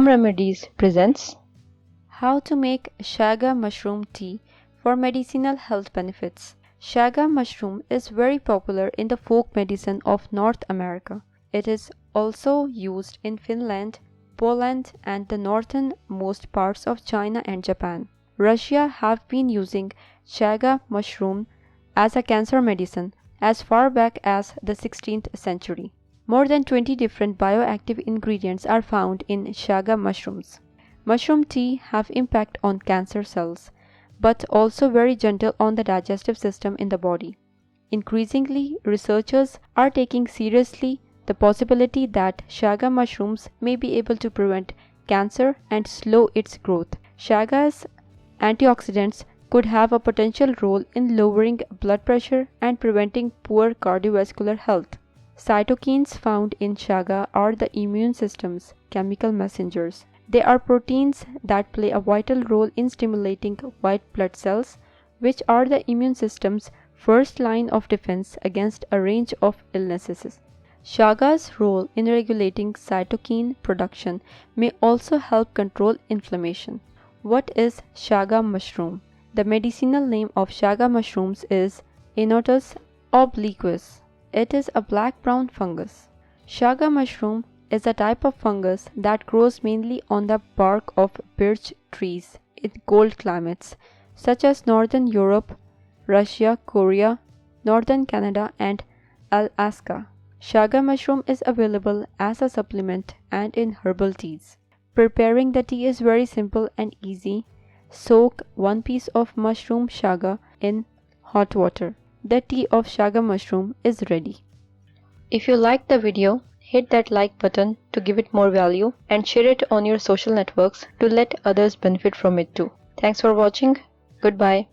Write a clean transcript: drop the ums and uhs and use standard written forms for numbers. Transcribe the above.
Home Remedies presents How to make Chaga mushroom tea for medicinal health benefits. Chaga mushroom is very popular in the folk medicine of North America. It is also used in Finland, Poland, and the northernmost parts of China and Japan. Russia have been using Chaga mushroom as a cancer medicine as far back as the 16th century. More than 20 different bioactive ingredients are found in Chaga mushrooms. Mushroom tea have impact on cancer cells, but also very gentle on the digestive system in the body. Increasingly, researchers are taking seriously the possibility that Chaga mushrooms may be able to prevent cancer and slow its growth. Chaga's antioxidants could have a potential role in lowering blood pressure and preventing poor cardiovascular health. Cytokines found in chaga are the immune system's chemical messengers. They are proteins that play a vital role in stimulating white blood cells, which are the immune system's first line of defense against a range of illnesses. Chaga's role in regulating cytokine production may also help control inflammation. What is chaga mushroom? The medicinal name of chaga mushrooms is Enotus obliquus. It is a black-brown fungus. Chaga mushroom is a type of fungus that grows mainly on the bark of birch trees in cold climates, such as northern Europe, Russia, Korea, northern Canada, and Alaska. Chaga mushroom is available as a supplement and in herbal teas. Preparing the tea is very simple and easy. Soak 1 piece of mushroom chaga in hot water. The tea of chaga mushroom is ready. If you liked the video, hit that like button to give it more value and share it on your social networks to let others benefit from it too. Thanks for watching. Goodbye.